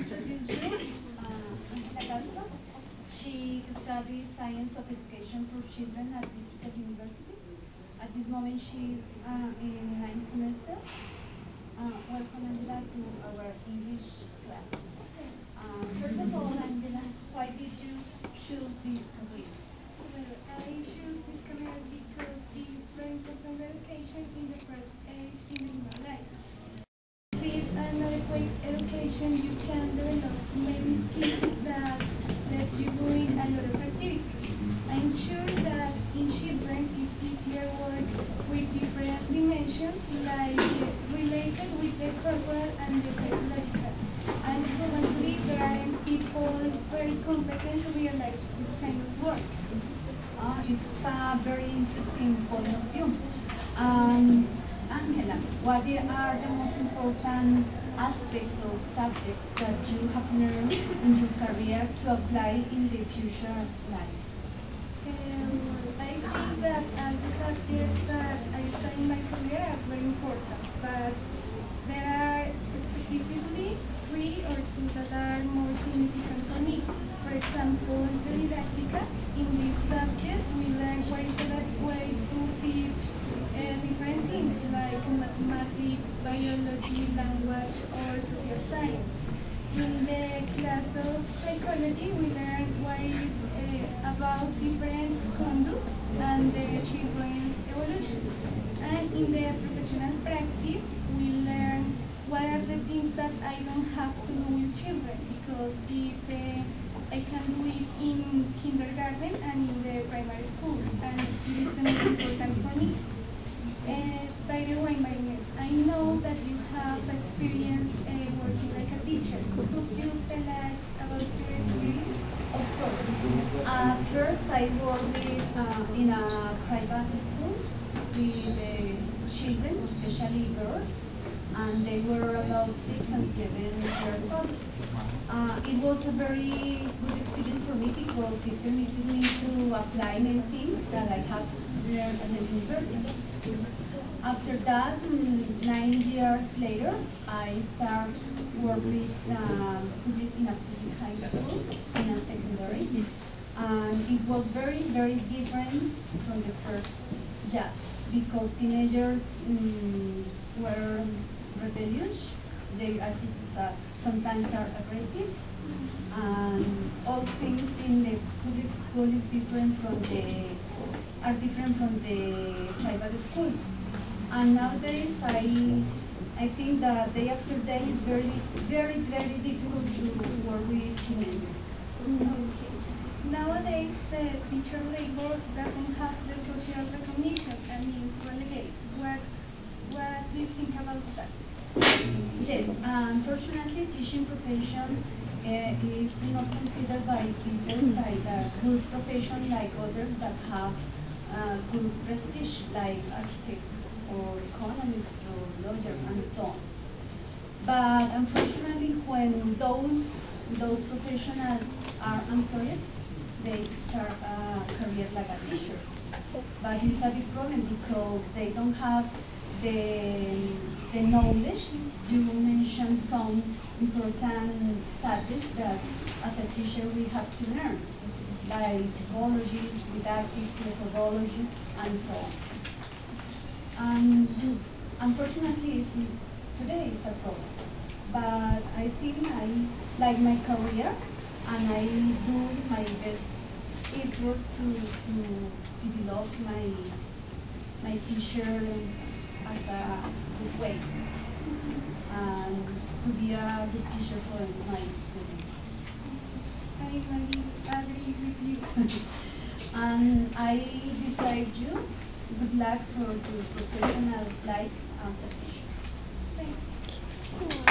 introduce you, Angela Castro. She studies Science of Education for Children at District University. At this moment, she's in 9th semester. Welcome, Angela, to our English class. First of all, Angela, why did you choose this career? Well, I choose this career because it's very important education in the first age in the human life. With an adequate education, you can develop many skills that let you doing a lot of activities. I'm sure that in children it's easier work with different dimensions like related with the corporal and the psychological. And probably there are people very competent to realize this kind of work. It's a very interesting point of view. Angela, what are the most important aspects or subjects that you have learned in your career to apply in the future life? I think that the subjects that I study in my career are very important, but there are specifically 3 or 2 that are more significant for me. For example, the didactica. In this subject, we learn what is the best way to teach different things like mathematics, biology, language, or social science. In the class of psychology, we learn what is about different conducts and the children's evolution. And in the professional practice, we learn what are the things that I don't have to do with children, because if I can do it in kindergarten and in the primary school, and it is the most important for me. By the way, Marinés, I know that you have experience working like a teacher. Could you tell us about your experience? Of course. First, I worked in a private school with children, especially girls, and they were about 6 and 7 years old. It was a very good experience for me because it permitted me to apply many things that I have learned at the university. After that, 9 years later, I started working in a public high school, in a secondary, and it was very, very different from the first job because teenagers were rebellious. Their attitudes sometimes are aggressive, and all things in the public school is different from the private school. And nowadays, I think that day after day is very, very, very difficult to work with teenagers. Okay. Nowadays, the teacher labor doesn't have the social recognition and is relegated. What do you think about that? Yes, unfortunately, teaching profession is not considered by people like a good profession like others that have good prestige like architect or economics or lawyer and so on. But unfortunately, when those professionals are employed, they start a career like a teacher. But it's a big problem because they don't have the knowledge. You mentioned some important subjects that as a teacher we have to learn, like psychology, didactics, methodology, and so on. And unfortunately, today is a problem. But I think I like my career, and I do my best effort to develop my teacher as a good way, and to be a good teacher for my students. I agree with you. And I desire you good luck for your professional life as a teacher. Thanks.